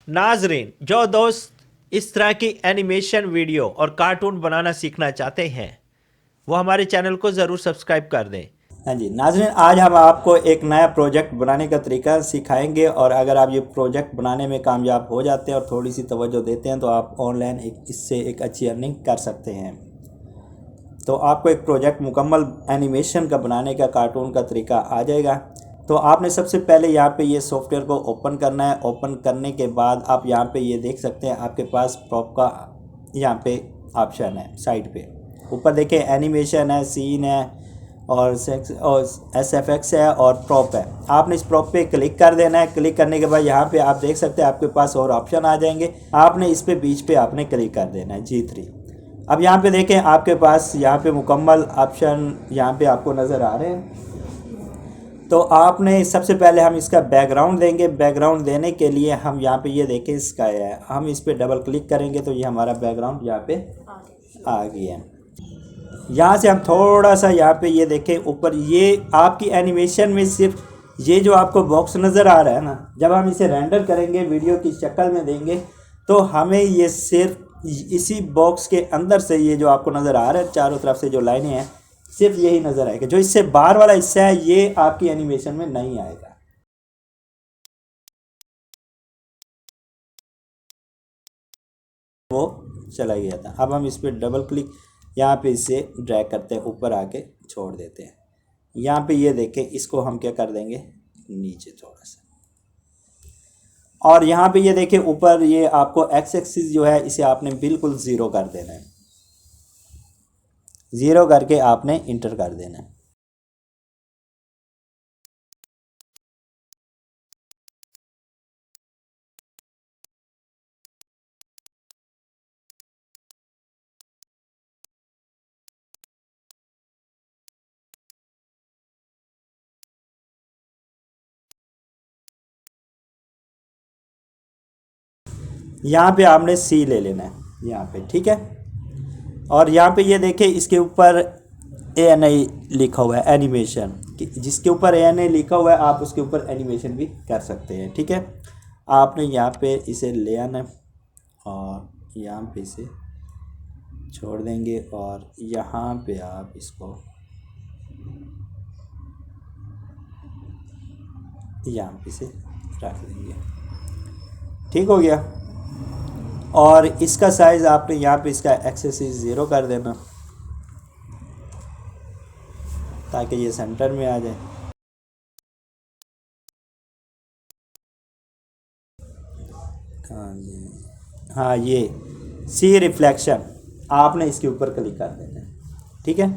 नाजरीन, जो दोस्त इस तरह की एनिमेशन वीडियो और कार्टून बनाना सीखना चाहते हैं वो हमारे चैनल को ज़रूर सब्सक्राइब कर दें। हाँ जी नाज़रीन, आज हम आपको एक नया प्रोजेक्ट बनाने का तरीका सिखाएंगे और अगर आप ये प्रोजेक्ट बनाने में कामयाब हो जाते हैं और थोड़ी सी तवज्जो देते हैं तो आप ऑनलाइन इससे एक अच्छी अर्निंग कर सकते हैं। तो आपको एक प्रोजेक्ट मुकम्मल एनिमेशन का बनाने का कार्टून का तरीका आ जाएगा। तो आपने सबसे पहले यहाँ पे ये सॉफ्टवेयर को ओपन करना है। ओपन करने के बाद आप यहाँ पे ये देख सकते हैं आपके पास प्रॉप का यहाँ पे ऑप्शन है। साइड पे ऊपर देखिए एनिमेशन है, सीन है और SFX है और प्रॉप है। आपने इस प्रॉप पे क्लिक कर देना है। क्लिक करने के बाद यहाँ पे आप देख सकते हैं आपके पास और ऑप्शन आ जाएंगे। आपने इस पे बीच पे आपने क्लिक कर देना है G3। अब यहाँ पे देखें आपके पास यहाँ पे मुकम्मल ऑप्शन यहाँ पे आपको नज़र आ रहे हैं। तो आपने सबसे पहले हम इसका बैकग्राउंड देंगे। बैकग्राउंड देने के लिए हम यहाँ पे ये देखें इसका है, हम इस पर डबल क्लिक करेंगे तो ये हमारा बैकग्राउंड यहाँ पे आ गया है। यहाँ से हम थोड़ा सा यहाँ पे ये देखें ऊपर, ये आपकी एनिमेशन में सिर्फ ये जो आपको बॉक्स नज़र आ रहा है ना, जब हम इसे रेंडर करेंगे वीडियो की शक्ल में देंगे तो हमें ये सिर्फ इसी बॉक्स के अंदर से ये जो आपको नज़र आ रहा है चारों तरफ से जो लाइनें हैं सिर्फ यही नज़र आएगा। जो इससे बाहर वाला हिस्सा है ये आपकी एनिमेशन में नहीं आएगा। वो चला गया था। अब हम इस पर डबल क्लिक यहाँ पे इसे ड्रैग करते हैं, ऊपर आके छोड़ देते हैं। यहाँ पे ये देखें, इसको हम क्या कर देंगे नीचे थोड़ा सा, और यहाँ पे ये देखें ऊपर ये आपको एक्स एक्सिस जो है इसे आपने बिल्कुल ज़ीरो कर देना है। ज़ीरो करके आपने इंटर कर देना है। यहाँ पे आपने सी ले लेना है यहाँ पे, ठीक है। और यहाँ पे ये देखें इसके ऊपर ANI लिखा हुआ है एनिमेशन, जिसके ऊपर ANI लिखा हुआ है आप उसके ऊपर एनिमेशन भी कर सकते हैं, ठीक है। आपने यहाँ पे इसे ले आना और यहाँ पे इसे छोड़ देंगे और यहाँ पे आप इसको यहाँ पे से रख देंगे, ठीक हो गया। और इसका साइज़ आपने यहाँ पे इसका एक्सेस 0 कर देना ताकि ये सेंटर में आ जाए। हाँ ये सी रिफ्लेक्शन आपने इसके ऊपर क्लिक कर देना है, ठीक है।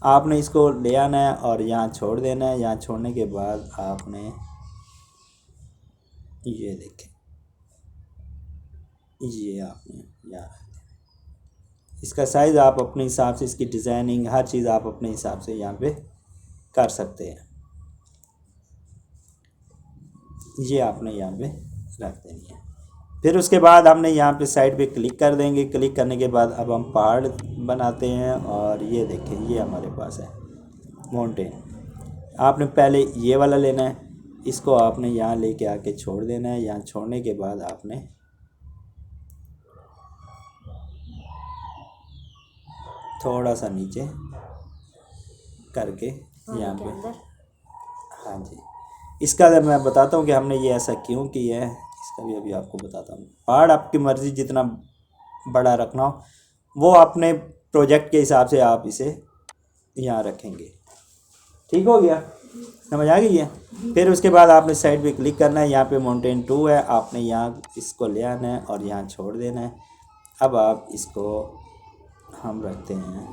आपने इसको ले आना है और यहाँ छोड़ देना है। यहाँ छोड़ने के बाद आपने ये देखें, ये आपने यहाँ इसका साइज़ आप अपने हिसाब से, इसकी डिज़ाइनिंग हर चीज़ आप अपने हिसाब से यहाँ पे कर सकते हैं। ये आपने यहाँ पे रख देनी है। फिर उसके बाद हमने यहाँ पे साइड पे क्लिक कर देंगे। क्लिक करने के बाद अब हम पहाड़ बनाते हैं और ये देखें ये हमारे पास है माउंटेन। आपने पहले ये वाला लेना है, इसको आपने यहाँ लेके आके छोड़ देना है। यहाँ छोड़ने के बाद आपने थोड़ा सा नीचे करके यहाँ पे, हाँ जी, इसका मैं बताता हूँ कि हमने ये ऐसा क्यों किया है, इसका भी अभी आपको बताता हूँ। पहाड़ आपकी मर्ज़ी जितना बड़ा रखना हो वो अपने प्रोजेक्ट के हिसाब से आप इसे यहाँ रखेंगे, ठीक हो गया, समझ आ गई है। फिर उसके बाद आपने साइड पे क्लिक करना है। यहाँ पे माउंटेन 2 है, आपने यहाँ इसको ले आना है और यहाँ छोड़ देना है। अब आप इसको हम रखते हैं,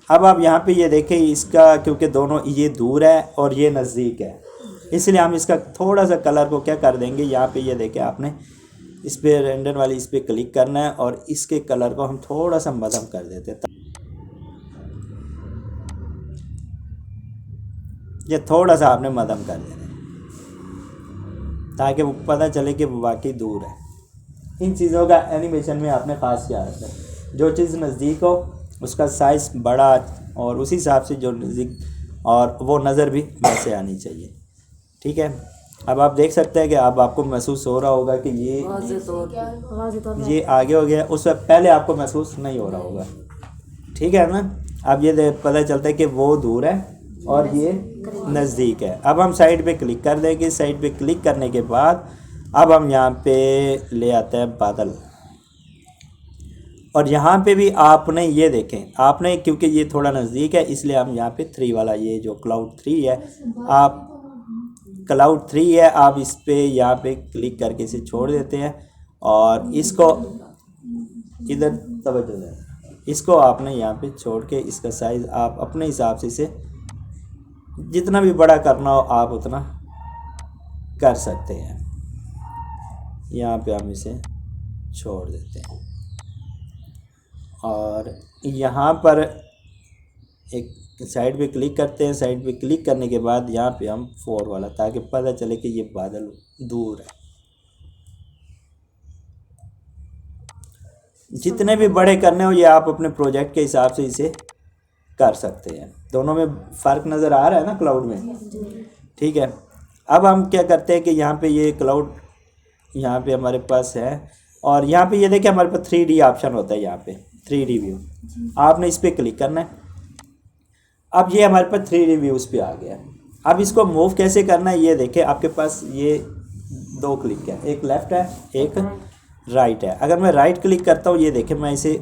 अब आप यहाँ पे ये देखें इसका, क्योंकि दोनों ये दूर है और ये नज़दीक है, इसलिए हम इसका थोड़ा सा कलर को क्या कर देंगे, यहाँ पे ये देखें आपने इस पर रेंडर वाली इस पर क्लिक करना है और इसके कलर को हम थोड़ा सा मध्यम कर देते हैं। ये थोड़ा सा आपने मध्यम कर देना है ताकि वो पता चले कि वो वाकई दूर है। इन चीज़ों का एनिमेशन में आपने ख़ास ख्याल रखना है। जो चीज़ नज़दीक हो उसका साइज़ बड़ा और उसी हिसाब से जो नज़दीक और वो नज़र भी वैसे आनी चाहिए। ठीक है, अब आप देख सकते हैं कि अब आपको महसूस हो रहा होगा कि ये आगे हो गया, उस वक्त पहले आपको महसूस नहीं हो रहा होगा। ठीक है ना। अब ये पता चलता है कि वो दूर है और ये नज़दीक है। अब हम साइड पे क्लिक कर देंगे। साइड पे क्लिक करने के बाद अब हम यहाँ पे ले आते हैं बादल, और यहाँ पे भी आपने ये देखें, आपने क्योंकि ये थोड़ा नज़दीक है इसलिए हम यहाँ पे 3 वाला, ये जो क्लाउड 3 है, आप क्लाउड 3 है, आप इस पे यहाँ पे क्लिक करके इसे छोड़ देते हैं और इसको इधर तवज्जो दें। इसको आपने यहाँ पे छोड़ के इसका साइज़ आप अपने हिसाब से इसे जितना भी बड़ा करना हो आप उतना कर सकते हैं। यहाँ पे हम इसे छोड़ देते हैं और यहाँ पर एक साइड पे क्लिक करते हैं। साइड पे क्लिक करने के बाद यहाँ पे हम 4 वाला, ताकि पता चले कि ये बादल दूर है। जितने भी बड़े करने हो ये आप अपने प्रोजेक्ट के हिसाब से इसे कर सकते हैं। दोनों में फ़र्क नज़र आ रहा है ना क्लाउड में। ठीक है, अब हम क्या करते हैं कि यहाँ पे ये क्लाउड यहाँ पे हमारे पास है और यहाँ पे ये देखिए हमारे पास 3D ऑप्शन होता है। यहाँ पे 3D व्यू, आपने इस पर क्लिक करना है। अब ये हमारे पास 3D व्यूज़ पे आ गया। अब इसको मूव कैसे करना है ये देखें, आपके पास ये 2 क्लिक है, एक लेफ़्ट है एक राइट है। अगर मैं राइट क्लिक करता हूँ ये देखें, मैं इसे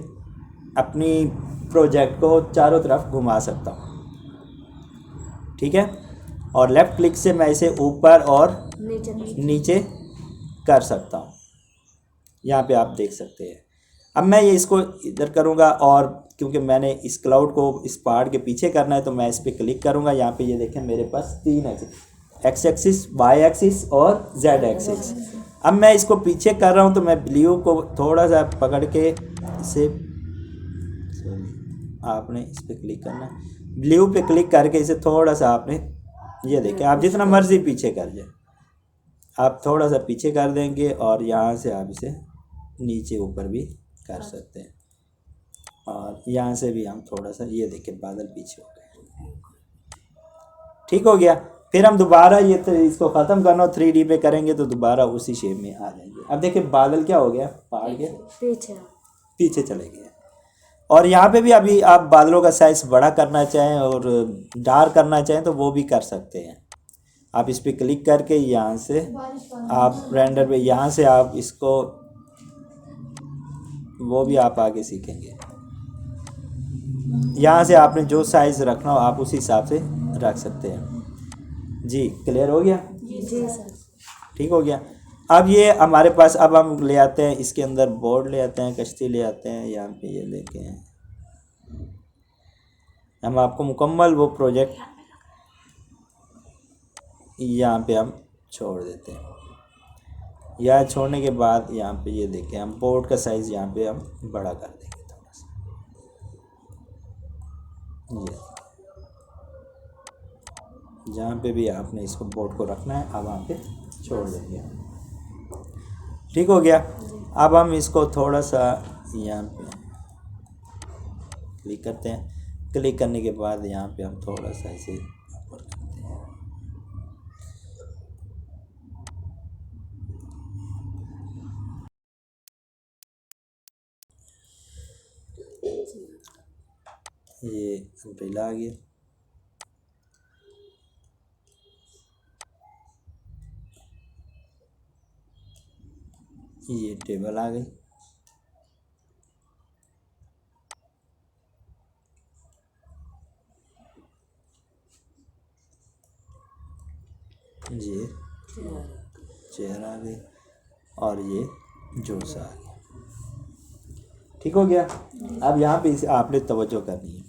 अपनी प्रोजेक्ट को चारों तरफ घुमा सकता हूँ। ठीक है, और लेफ़्ट क्लिक से मैं इसे ऊपर और नीचे कर सकता हूँ। यहाँ पे आप देख सकते हैं। अब मैं ये इसको इधर करूँगा और क्योंकि मैंने इस क्लाउड को इस पहाड़ के पीछे करना है तो मैं इस पर क्लिक करूँगा। यहाँ पे ये देखें मेरे पास 3 एक्स एक्सिस, वाई एक्सिस और जेड एक्सिस। अब मैं इसको पीछे कर रहा हूँ तो मैं ब्लू को थोड़ा सा पकड़ के इसे, आपने इस पर क्लिक करना है। ब्लू पे क्लिक करके इसे थोड़ा सा आपने, ये देखें आप जितना मर्ज़ी पीछे कर जाए, आप थोड़ा सा पीछे कर देंगे और यहाँ से आप इसे नीचे ऊपर भी कर सकते हैं। और यहाँ से भी हम थोड़ा सा, ये देखें बादल पीछे हो गए। ठीक हो गया। फिर हम दोबारा ये इसको ख़त्म करना हो 3D पे करेंगे तो दोबारा उसी शेप में आ जाएंगे। अब देखिए बादल क्या हो गया, पहाड़ के पीछे चले गए। और यहाँ पे भी अभी आप बादलों का साइज़ बड़ा करना चाहें और डार्क करना चाहें तो वो भी कर सकते हैं। आप इस पर क्लिक करके यहाँ से आप रेंडर पे, यहाँ से आप इसको, वो भी आप आगे सीखेंगे। यहाँ से आपने जो साइज़ रखना हो आप उसी हिसाब से रख सकते हैं। जी क्लियर हो गया? जी सर। ठीक हो गया। अब ये हमारे पास, अब हम ले आते हैं इसके अंदर बोर्ड ले आते हैं, कश्ती ले आते हैं। यहाँ पे ये लेके हैं, हम आपको मुकम्मल वो प्रोजेक्ट यहाँ पे हम छोड़ देते हैं। यहाँ छोड़ने के बाद यहाँ पे ये देखें हम बोर्ड का साइज़ यहाँ पे हम बड़ा कर देंगे थोड़ा सा। ये जहाँ पे भी आपने इसको बोर्ड को रखना है अब वहाँ पे छोड़ देंगे। ठीक हो गया। अब हम इसको थोड़ा सा यहाँ पे क्लिक करते हैं। क्लिक करने के बाद यहाँ पे हम थोड़ा सा इसे ऊपर करते हैं। ये अम्ब्रेला आ गया। ये टेबल आ गई। ये चेयर आ गई और ये जूस आ गया। ठीक हो गया। अब यहाँ पे इसे आपने तवज्जो करनी है।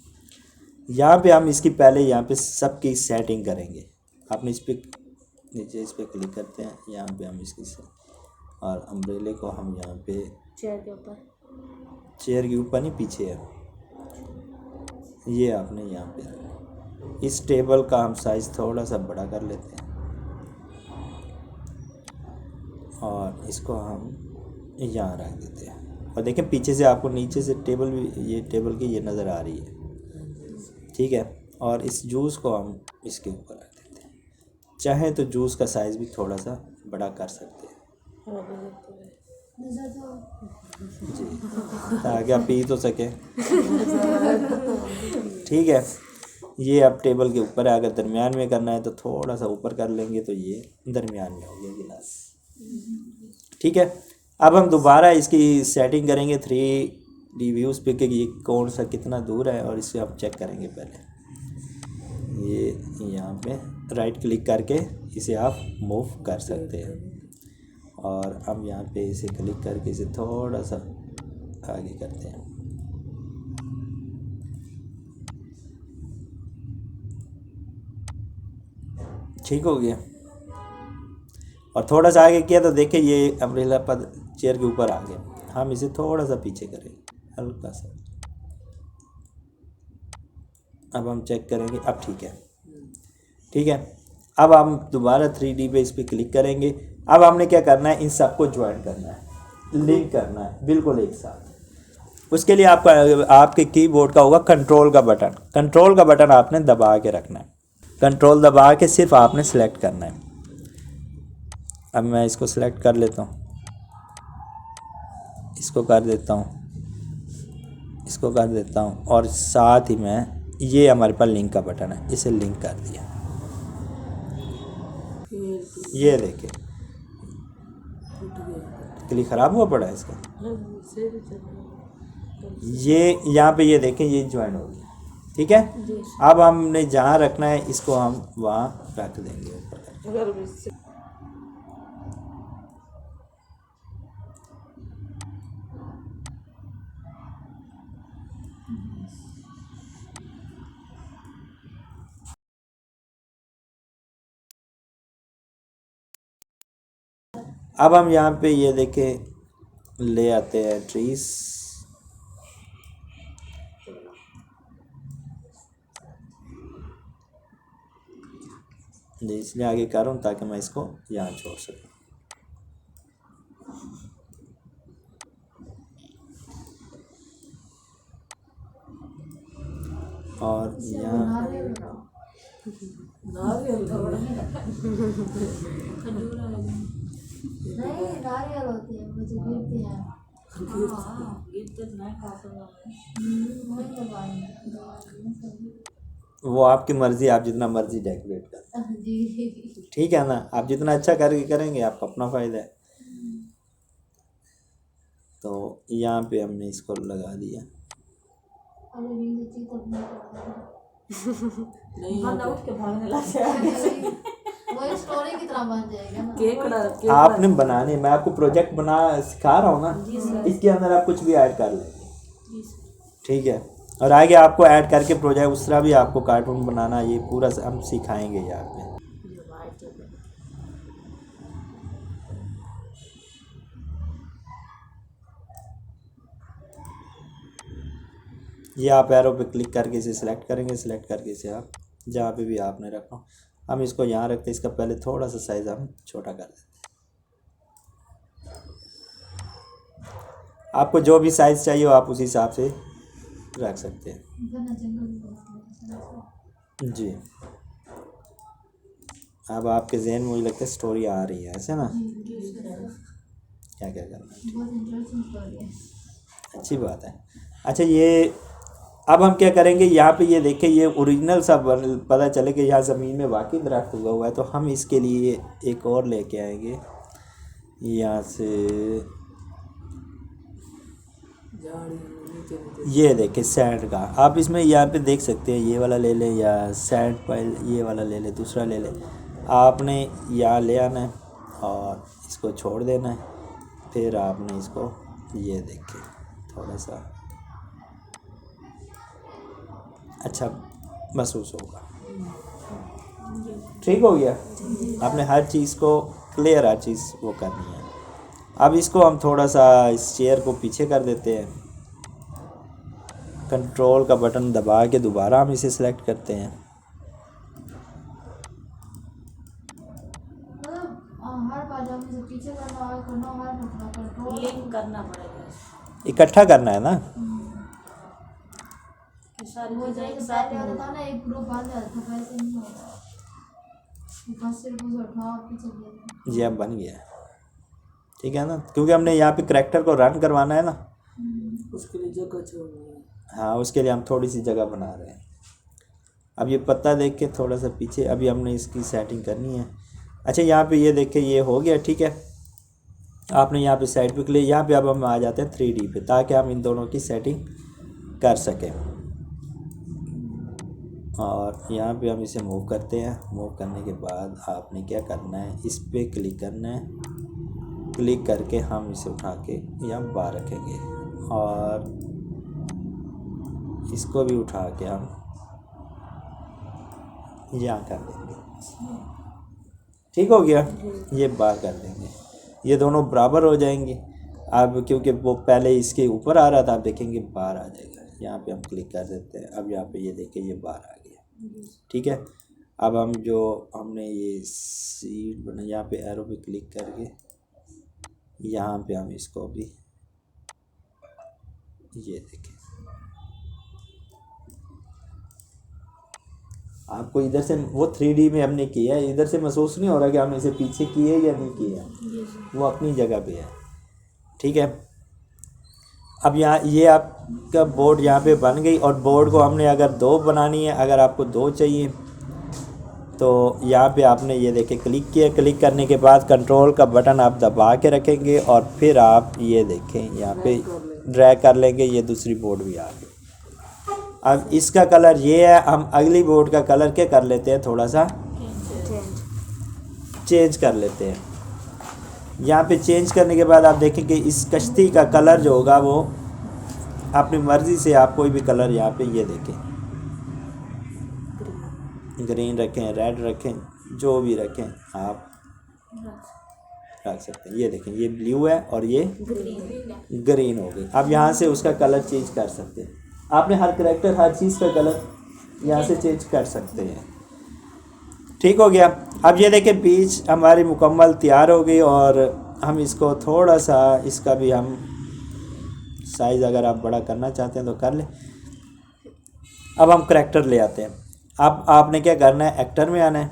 यहाँ पे हम इसकी पहले यहाँ पे सबकी सेटिंग करेंगे। आपने इस पर नीचे इस पर क्लिक करते हैं, यहाँ पे हम इसकी और अम्ब्रेले को हम यहाँ पे चेयर के ऊपर नहीं पीछे है, ये आपने यहाँ पे इस टेबल का हम साइज़ थोड़ा सा बड़ा कर लेते हैं और इसको हम यहाँ रख देते हैं। और देखें पीछे से आपको नीचे से टेबल भी, ये टेबल की ये नज़र आ रही है। ठीक है। और इस जूस को हम इसके ऊपर रख देते हैं। चाहे तो जूस का साइज़ भी थोड़ा सा बड़ा कर सकते हैं जी, ताकि आप पी तो सकें। ठीक है, ये अब टेबल के ऊपर है। अगर दरमियान में करना है तो थोड़ा सा ऊपर कर लेंगे तो ये दरमियान में हो गया गिलास। ठीक है, अब हम दोबारा इसकी सेटिंग करेंगे 3D व्यूज़ पे कि ये कौन सा कितना दूर है, और इसे आप चेक करेंगे। पहले ये यहाँ पे राइट क्लिक करके इसे आप मूव कर सकते हैं, और हम यहाँ पे इसे क्लिक करके इसे थोड़ा सा आगे करते हैं। ठीक हो गया, और थोड़ा सा आगे किया तो देखिए ये अम्ब्रेला पर चेयर के ऊपर आ गया। हम इसे थोड़ा सा पीछे करेंगे, हल्का सा। अब हम चेक करेंगे, अब ठीक है। ठीक है, अब हम दोबारा 3D पे इस पर क्लिक करेंगे। अब हमने क्या करना है, इन सबको ज्वाइन करना है, लिंक करना है बिल्कुल एक साथ। उसके लिए आपका आपके कीबोर्ड का होगा कंट्रोल का बटन। कंट्रोल का बटन आपने दबा के रखना है। कंट्रोल दबा के सिर्फ आपने सेलेक्ट करना है। अब मैं इसको सेलेक्ट कर लेता हूँ, इसको कर देता हूँ, इसको कर देता हूँ, और साथ ही मैं ये हमारे पास लिंक का बटन है, इसे लिंक कर दिया। ये देखिए क्लिक ख़राब हुआ पड़ा है इसका। ये यहाँ पे ये देखें, ये ज्वाइन हो गया। ठीक है, अब हमने जहाँ रखना है इसको हम वहाँ रख देंगे ऊपर। अब हम यहाँ पे ये देखें ले आते हैं ट्रीज। जी, इसलिए आगे कर रहा हूँ ताकि मैं इसको यहाँ छोड़ सकूँ। और यहाँ नारियल होती है, मुझे गिरती है। वो आपकी मर्ज़ी, आप जितना मर्ज़ी डेकोरेट कर। ठीक है ना, आप जितना अच्छा करके करेंगे आपका अपना फ़ायदा है। तो यहाँ पे हमने इसको लगा दिया। वो स्टोरी की तरह बन जाएगा ना। आपने बनाने, मैं आपको प्रोजेक्ट बना सिखा रहा हूँ ना, इसके अंदर आप कुछ भी ऐड कर लेंगे। ठीक है, और आगे आपको ऐड करके प्रोजेक्ट उस तरह भी आपको कार्टून बनाना, ये पूरा हम सिखाएंगे यहाँ पे। ये आप एरो पे क्लिक करके इसे सिलेक्ट करेंगे, सिलेक्ट करके इसे आप जहाँ पे भी आपने रखा, हम इसको यहाँ रखते हैं। इसका पहले थोड़ा सा साइज़ हम छोटा कर देते हैं। आपको जो भी साइज़ चाहिए हो आप उसी हिसाब से रख सकते हैं जी। अब आपके जहन में मुझे लगता है स्टोरी आ रही है, ऐसे ना? क्या क्या करना है, अच्छी बात है। अच्छा, ये अब हम क्या करेंगे, यहाँ पे ये देखें, ये ओरिजिनल सा पता चले कि यहाँ ज़मीन में वाकई दरख्त उगा हुआ है। तो हम इसके लिए एक और लेके आएंगे यहाँ से। ये देखें सैंड का, आप इसमें यहाँ पे देख सकते हैं, ये वाला ले लें या सैंड पाइल ये वाला ले लें, दूसरा ले लें। आपने यहाँ ले आना है और इसको छोड़ देना है। फिर आपने इसको ये देखें थोड़ा सा अच्छा महसूस होगा। ठीक हो गया, आपने हर चीज़ को क्लियर, हर चीज़ वो करनी है। अब इसको हम थोड़ा सा इस चेयर को पीछे कर देते हैं। कंट्रोल का बटन दबा के दोबारा हम इसे सेलेक्ट करते हैं। हर बार जब मुझे पीछे करना हर मतलब कंट्रोल लिंक करना पड़ेगा। इकट्ठा करना है ना, सारी वो चीजें एक जैसे साथ पहले में होता था ना, एक ग्रुप बन जाता था, वैसे नहीं होता। बस सिर्फ उसे उठाओ पीछे गया। ये अब बन गया है, ठीक है ना, क्योंकि हमने यहाँ पे करैक्टर को रन करवाना है ना। उसके लिए जगह छोड़नी है। हाँ, उसके लिए हम थोड़ी सी जगह बना रहे हैं। अब ये पत्ता देख के थोड़ा सा पीछे, अभी हमने इसकी सेटिंग करनी है। अच्छा, यहाँ पे ये देखिए ये हो गया, ठीक है। आपने यहाँ पे साइड पे क्लिक, यहाँ पे अब हम आ जाते हैं 3D पे, ताकि हम इन दोनों की सेटिंग कर सकें। और यहाँ पे हम इसे मूव करते हैं। मूव करने के बाद आपने क्या करना है, इस पे क्लिक करना है। क्लिक करके हम इसे उठा के यहाँ बाहर रखेंगे और इसको भी उठा के हम यहाँ कर देंगे। ठीक हो गया, ये बाहर कर देंगे, ये दोनों बराबर हो जाएंगे। अब क्योंकि वो पहले इसके ऊपर आ रहा था, आप देखेंगे बाहर आ जाएगा। यहाँ पे हम क्लिक कर देते हैं। अब यहाँ पे ये देखिए ये बाहर आ गया, ठीक है। अब हम जो हमने ये सीट बना, यहाँ पे एरो पे क्लिक करके यहाँ पे हम इसको भी ये देखें। आपको इधर से वो 3D में हमने किया है, इधर से महसूस नहीं हो रहा कि हमने इसे पीछे किए या नहीं किया, वो अपनी जगह पे है, ठीक है। अब यहाँ ये आपका बोर्ड यहाँ पे बन गई, और बोर्ड को हमने अगर 2 बनानी है, अगर आपको 2 चाहिए तो यहाँ पे आपने ये देखे क्लिक किया। क्लिक करने के बाद कंट्रोल का बटन आप दबा के रखेंगे और फिर आप ये देखें यहाँ पे ड्रैग कर लेंगे, ये दूसरी बोर्ड भी आ गई। अब इसका कलर ये है, हम अगली बोर्ड का कलर क्या कर लेते हैं, थोड़ा सा चेंज कर लेते हैं। यहाँ पे चेंज करने के बाद आप देखें कि इस कश्ती का कलर जो होगा वो अपनी मर्ज़ी से आप कोई भी कलर यहाँ पे ये देखें, ग्रीन रखें, रेड रखें, जो भी रखें आप रख सकते हैं। ये देखें ये ब्लू है और ये ग्रीन हो गई। अब यहाँ से उसका कलर चेंज कर सकते हैं। आपने हर करैक्टर हर चीज़ का कलर यहाँ से चेंज कर सकते हैं, ठीक हो गया। अब ये देखें बीच हमारी मुकम्मल तैयार हो गई, और हम इसको थोड़ा सा इसका भी हम साइज़ अगर आप बड़ा करना चाहते हैं तो कर लें। अब हम करैक्टर ले आते हैं। अब आपने क्या करना है, एक्टर में आना है।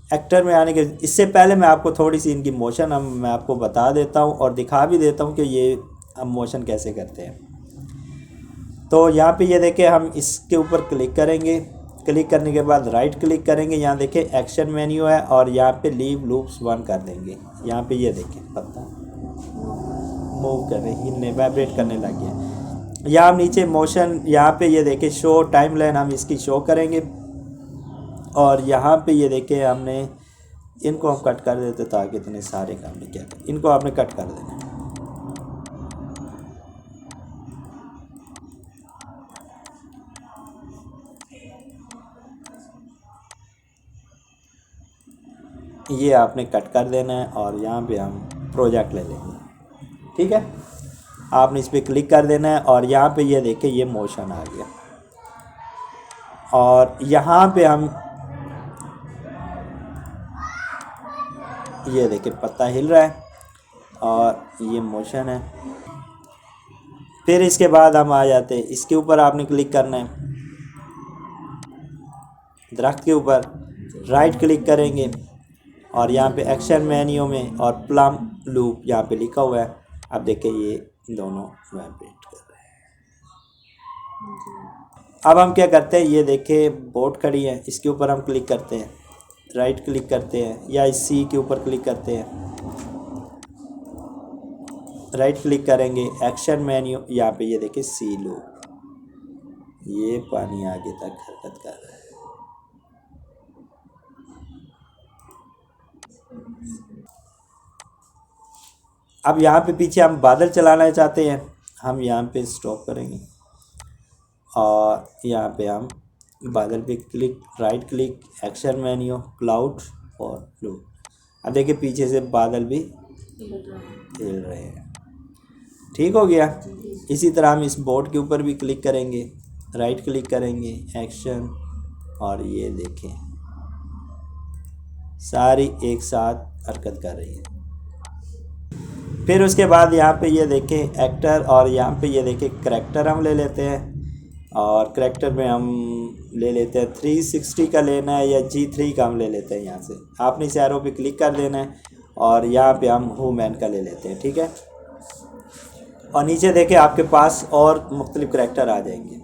एक्टर में आने के इससे पहले मैं आपको थोड़ी सी इनकी मोशन मैं आपको बता देता हूँ और दिखा भी देता हूँ कि ये हम मोशन कैसे करते हैं। तो यहाँ पे ये देखें, हम इसके ऊपर क्लिक करेंगे। क्लिक करने के बाद राइट क्लिक करेंगे, यहाँ देखें एक्शन मेन्यू है और यहाँ पे लीव लूप्स 1 कर देंगे। यहाँ पे ये देखें पत्ता मूव कर रहे, हिलने वाइब्रेट करने लग गया। यहाँ नीचे मोशन, यहाँ पे ये देखें शो टाइमलाइन, हम इसकी शो करेंगे। और यहाँ पे ये देखें हमने इनको हम कट कर देते ताकि इतने सारे काम नहीं किया, इनको आपने कट कर देना। ये आपने कट कर देना है और यहाँ पे हम प्रोजेक्ट ले लेंगे, ठीक है। आपने इस पर क्लिक कर देना है और यहाँ पे ये देखें ये मोशन आ गया, और यहाँ पे हम ये देखें पत्ता हिल रहा है और ये मोशन है। फिर इसके बाद हम आ जाते हैं इसके ऊपर, आपने क्लिक करना है दरख्त के ऊपर, राइट क्लिक करेंगे और यहाँ पे एक्शन मेन्यू में और प्लम लूप यहाँ पे लिखा हुआ है। अब देखें ये दोनों वाइब्रेट कर रहे हैं। अब हम क्या करते हैं, ये देखें बोट खड़ी है, इसके ऊपर हम क्लिक करते हैं, राइट क्लिक करते हैं या इस सी के ऊपर क्लिक करते हैं, राइट क्लिक करेंगे एक्शन मेन्यू, यहाँ पे ये देखें सी लूप, ये पानी आगे तक हरकत कर रहा है। अब यहाँ पे पीछे हम बादल चलाना चाहते हैं, हम यहाँ पे स्टॉप करेंगे और यहाँ पे हम बादल पे click, right click, action menu, cloud और लूप। अब देखिए पीछे से बादल भी हिल रहे हैं, ठीक हो गया। इसी तरह हम इस बोर्ड के ऊपर भी क्लिक करेंगे, राइट क्लिक करेंगे, एक्शन, और ये देखें सारी एक साथ हरकत कर रही है। फिर उसके बाद यहाँ पे ये देखें एक्टर और यहाँ पे ये देखें करैक्टर हम ले लेते हैं। और करेक्टर में हम ले लेते हैं 360 का लेना है या G3 का हम ले लेते हैं। यहाँ से आपने इस एरो पे क्लिक कर देना है और यहाँ पे हम वुमेन का ले लेते हैं, ठीक है। और नीचे देखें आपके पास और मुख्तलिफ करेक्टर आ जाएंगे,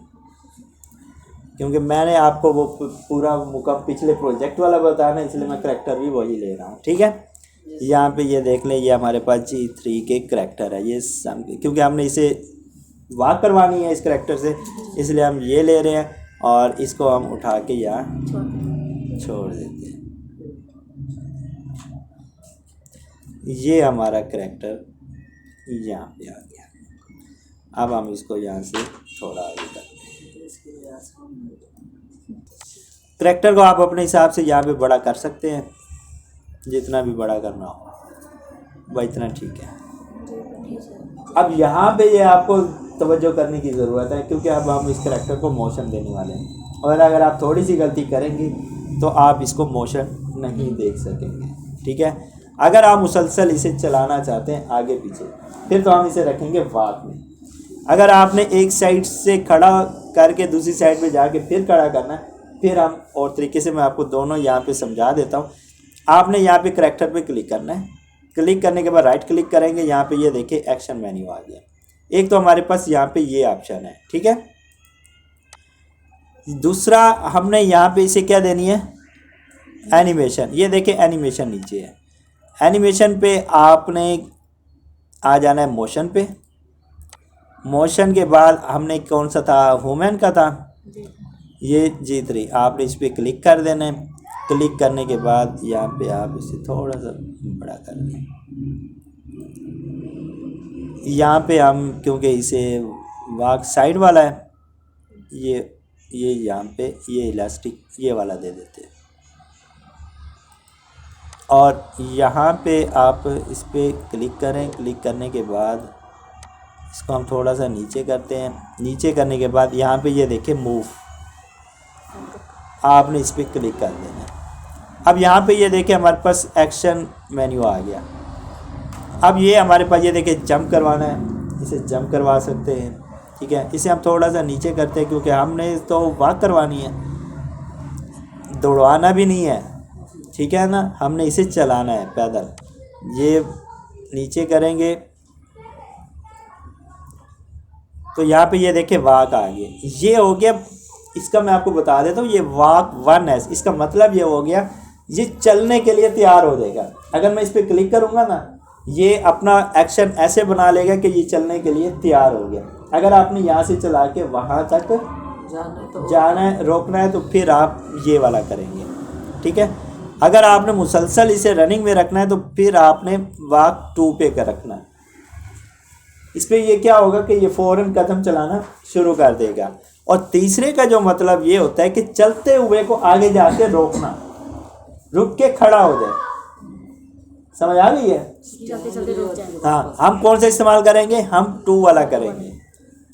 क्योंकि मैंने आपको वो पूरा मुकम्मल पिछले प्रोजेक्ट वाला बताया ना, इसलिए मैं करेक्टर भी वही ले रहा हूँ, ठीक है। यहाँ पे ये देख लें, ये हमारे पास G3 के करेक्टर है। ये क्योंकि हमने इसे वाक करवानी है इस करेक्टर से, इसलिए हम ये ले रहे हैं और इसको हम उठा के यहाँ छोड़ देते हैं। ये हमारा करेक्टर यहाँ पे आ गया। अब हम इसको यहाँ से थोड़ा आगे करते हैं। करेक्टर को आप अपने हिसाब से यहाँ पे बड़ा कर सकते हैं, जितना भी बड़ा करना हो वह इतना ठीक है। अब यहाँ पे ये आपको तवज्जो करने की ज़रूरत है, क्योंकि अब हम इस करेक्टर को मोशन देने वाले हैं, और अगर आप थोड़ी सी गलती करेंगे तो आप इसको मोशन नहीं देख सकेंगे, ठीक है। अगर आप मुसलसल इसे चलाना चाहते हैं आगे पीछे, फिर तो हम इसे रखेंगे वॉक में। अगर आपने एक साइड से खड़ा करके दूसरी साइड पे जाके फिर खड़ा करना है, फिर हम और तरीके से मैं आपको दोनों यहाँ पे समझा देता हूँ। आपने यहाँ पे करेक्टर पे क्लिक करना है, क्लिक करने के बाद राइट क्लिक करेंगे, यहाँ पे ये देखिए एक्शन मेन्यू आ गया। एक तो हमारे पास यहाँ पे ये ऑप्शन है, ठीक है। दूसरा हमने यहाँ पे इसे क्या देनी है, एनिमेशन। ये देखिए एनिमेशन नीचे है, एनिमेशन पे आपने आ जाना है मोशन पे। मोशन के बाद हमने कौन सा था, वुमेन का था, ये G3। आपने इस पर क्लिक कर देना है। क्लिक करने के बाद यहाँ पे आप इसे थोड़ा सा बड़ा कर दें। यहाँ पे हम क्योंकि इसे वाक साइड वाला है, ये यहाँ पे ये इलास्टिक ये वाला दे देते हैं। और यहाँ पे आप इस पर क्लिक करें। क्लिक करने के बाद इसको हम थोड़ा सा नीचे करते हैं। नीचे करने के बाद यहाँ पे ये देखिए मूव, आपने इस पर क्लिक कर देना है। अब यहाँ पे ये देखिए हमारे पास एक्शन मेन्यू आ गया। अब ये हमारे पास ये देखिए जंप करवाना है, इसे जंप करवा सकते हैं, ठीक है। इसे हम थोड़ा सा नीचे करते हैं, क्योंकि हमने तो वॉक करवानी है, दौड़वाना भी नहीं है, ठीक है ना। हमने इसे चलाना है पैदल। ये नीचे करेंगे तो यहाँ पे ये देखिए वॉक आ गया। ये हो गया, इसका मैं आपको बता देता हूँ, ये वॉक 1S। इसका मतलब ये हो गया, ये चलने के लिए तैयार हो जाएगा। अगर मैं इस पर क्लिक करूँगा ना, ये अपना एक्शन ऐसे बना लेगा कि ये चलने के लिए तैयार हो गया। अगर आपने यहाँ से चला के वहाँ तक जाना है, रोकना है, तो फिर आप ये वाला करेंगे, ठीक है। अगर आपने मुसलसल इसे रनिंग में रखना है, तो फिर आपने वॉक 2 पे कर रखना है। इस पर ये क्या होगा कि ये फ़ौरन कदम चलाना शुरू कर देगा। और तीसरे का जो मतलब ये होता है कि चलते हुए को आगे जाके रोकना, रुक के खड़ा हो जाए। समझ आ गई है? चलते चलते रुक जाए। हाँ, हम कौन सा इस्तेमाल करेंगे, हम 2 वाला करेंगे।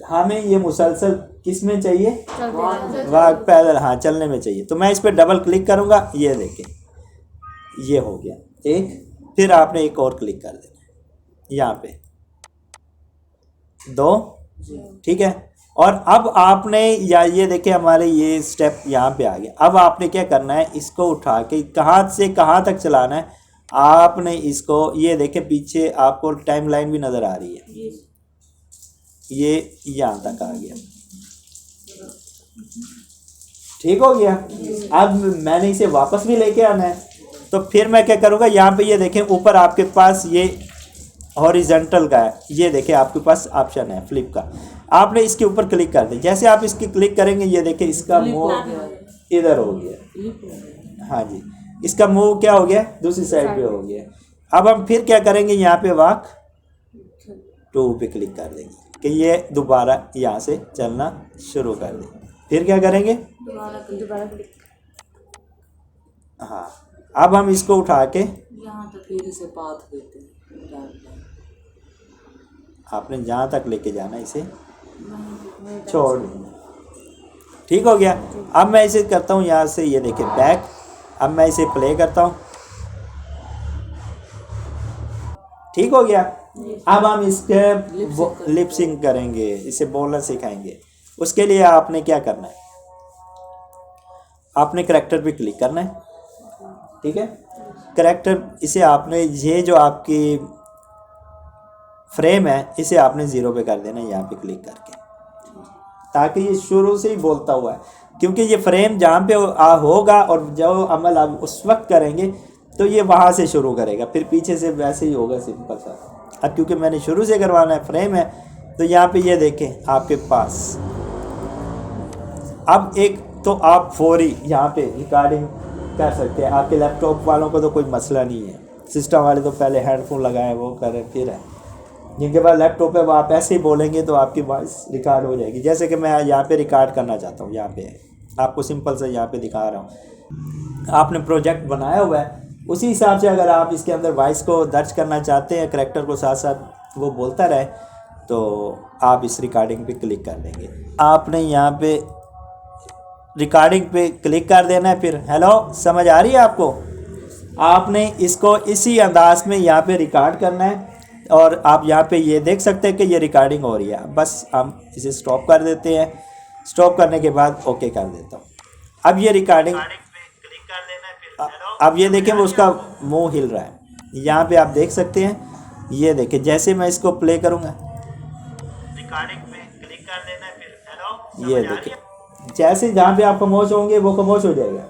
हमें ये मुसलसल किस में चाहिए, वाक पैदल, हाँ चलने में चाहिए। तो मैं इस पर डबल क्लिक करूँगा, ये देखें ये हो गया एक। फिर आपने एक और क्लिक कर देना यहाँ पे 2, ठीक है। और अब आपने या ये देखिए हमारे ये स्टेप यहाँ पे आ गया। अब आपने क्या करना है, इसको उठा के कहाँ से कहाँ तक चलाना है। आपने इसको ये देखिए पीछे आपको टाइम लाइन भी नज़र आ रही है, ये यहाँ तक आ गया, ठीक हो गया। अब मैंने इसे वापस भी लेके आना है, तो फिर मैं क्या करूँगा, यहाँ पे ये देखें ऊपर आपके पास ये हॉरिजॉन्टल का है, ये देखिए आपके पास ऑप्शन है फ्लिप का। आपने इसके ऊपर क्लिक कर दें। जैसे आप इसकी क्लिक करेंगे, ये देखिए इसका मुंह इधर हो गया, हाँ जी, इसका मुंह क्या हो गया, दूसरी साइड पे हो गया। अब हम फिर क्या करेंगे, यहाँ पे वॉक 2 पे क्लिक कर देंगे कि ये दोबारा यहाँ से चलना शुरू कर दें। फिर क्या करेंगे, दोबारा क्लिक। हाँ, अब हम इसको उठा के यहाँ तक फिर इसे पाथ देते हैं। आपने जहाँ तक लेके जाना इसे छोड़ देना, ठीक हो गया। अब मैं इसे करता हूँ यहाँ से, ये देखिए बैक। अब मैं इसे प्ले करता हूँ, ठीक हो गया। अब हम इसके लिप सिंक करेंगे, इसे बोलना सिखाएंगे। उसके लिए आपने क्या करना है, आपने करैक्टर पे क्लिक करना है, ठीक है। करैक्टर इसे आपने, ये जो आपकी फ्रेम है इसे आपने 0 पे कर देना है यहाँ पे क्लिक करके, ताकि ये शुरू से ही बोलता हुआ है, क्योंकि ये फ्रेम जहाँ पे होगा और जो अमल आप उस वक्त करेंगे तो ये वहाँ से शुरू करेगा, फिर पीछे से वैसे ही होगा सिंपल सा। अब क्योंकि मैंने शुरू से करवाना है, फ्रेम है, तो यहाँ पे ये देखें आपके पास अब एक तो आप फौरी यहाँ पे रिकॉर्डिंग कर सकते हैं। आपके लैपटॉप वालों को तो कोई मसला नहीं है, सिस्टम वाले तो पहले हेडफोन लगाए वो करें फिर है, जिनके पास लैपटॉप है वो आप ऐसे ही बोलेंगे तो आपकी वॉइस रिकॉर्ड हो जाएगी। जैसे कि मैं यहाँ पे रिकॉर्ड करना चाहता हूँ, यहाँ पे आपको सिंपल से यहाँ पे दिखा रहा हूँ, आपने प्रोजेक्ट बनाया हुआ है, उसी हिसाब से अगर आप इसके अंदर वॉइस को दर्ज करना चाहते हैं, करैक्टर को साथ साथ वो बोलता रहे, तो आप इस रिकॉर्डिंग पे क्लिक कर देंगे। आपने यहाँ पे रिकॉर्डिंग पे क्लिक कर देना है, फिर हेलो समझ आ रही है आपको, आपने इसको इसी अंदाज में यहाँ पे रिकॉर्ड करना है और आप यहाँ पे ये देख सकते हैं कि ये रिकॉर्डिंग हो रही है। बस हम इसे स्टॉप कर देते हैं, स्टॉप करने के बाद ओके कर देता हूँ। अब ये रिकॉर्डिंग, अब ये देखें वो उसका मुंह हिल रहा है, यहाँ पे आप देख सकते हैं। ये देखें जैसे मैं इसको प्ले करूँगा, रिकॉर्डिंग पे क्लिक कर देना है, फिर हेलो ये देखें जैसे जहाँ पे आप खामोश होंगे वो खामोश हो जाएगा,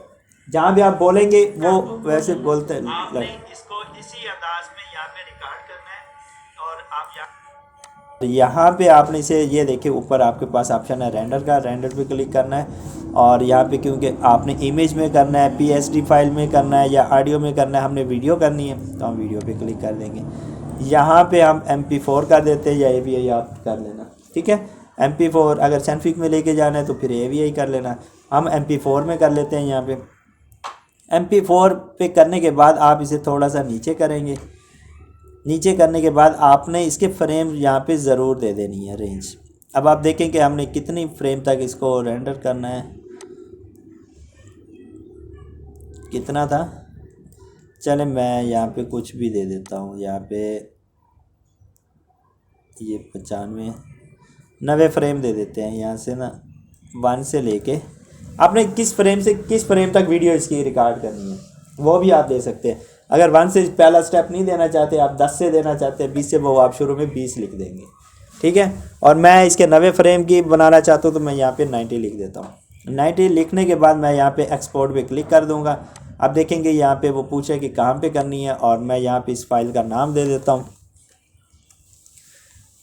जहाँ भी आप बोलेंगे वो वैसे बोलते हैं। आपने इसको इसी अंदाज में यहाँ पे रिकॉर्ड करना है और आप यहाँ पे आपने इसे, ये देखिए ऊपर आपके पास ऑप्शन है रेंडर का, रेंडर पे क्लिक करना है और यहाँ पे क्योंकि आपने इमेज में करना है, PSD फाइल में करना है या ऑडियो में करना है, हमने वीडियो करनी है तो हम वीडियो पे क्लिक कर देंगे। यहाँ पे हम MP4 कर देते हैं या AVI आप कर लेना, ठीक है। MP4 अगर सैनफिक में लेके जाना है तो फिर AVI कर लेना, हम MP4 में कर लेते हैं। यहाँ पे MP4 पे करने के बाद आप इसे थोड़ा सा नीचे करेंगे, नीचे करने के बाद आपने इसके फ्रेम यहाँ पे ज़रूर दे देनी है रेंज। अब आप देखें कि हमने कितनी फ्रेम तक इसको रेंडर करना है, कितना था, चले मैं यहाँ पे कुछ भी दे देता हूँ, यहाँ पे ये 95 90 फ्रेम दे देते हैं। यहाँ से ना 1 से लेके आपने किस फ्रेम से किस फ्रेम तक वीडियो इसकी रिकॉर्ड करनी है वो भी आप दे सकते हैं। अगर 1 से पहला स्टेप नहीं देना चाहते, आप 10 से देना चाहते हैं, 20 से, वो आप शुरू में 20 लिख देंगे, ठीक है। और मैं इसके 90 फ्रेम की बनाना चाहता हूँ तो मैं यहाँ पे 90 लिख देता हूँ। 90 लिखने के बाद मैं यहाँ पे एक्सपोर्ट पे क्लिक कर दूँगा। आप देखेंगे यहाँ पे वो पूछे कि कहाँ पे करनी है और मैं यहाँ पे इस फाइल का नाम दे देता हूँ,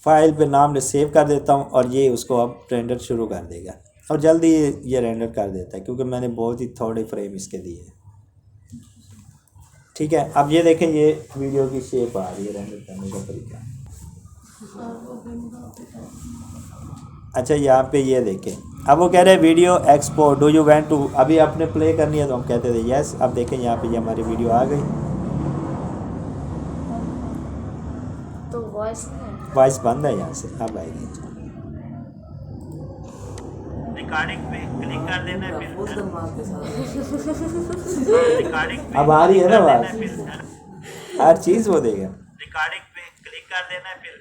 फाइल पे नाम सेव कर देता हूँ और ये उसको अब रेंडर शुरू कर देगा और जल्दी ये रेंडर कर देता है क्योंकि मैंने बहुत ही थोड़े फ्रेम इसके दिए, ठीक है। अब ये देखें ये वीडियो की शेप आ रही है रेंडर करने का तरीका। अच्छा यहाँ पे ये देखें, अब वो कह रहे हैं video export do you want to, अभी आपने प्ले करनी है तो हम कहते थे यस। अब देखें यहाँ पे ये हमारी वीडियो आ गई, तो वॉइस बंद है यहाँ से, अब आएगी। रिकॉर्डिंग पे क्लिक कर देना है, फिर फुल दिमाग के साथ रिकॉर्डिंग पे अब आ रही है ना क्लिक कर आवाज़, देना है, फिर हर चीज़ वो देगा। रिकॉर्डिंग पे क्लिक कर देना है, फिर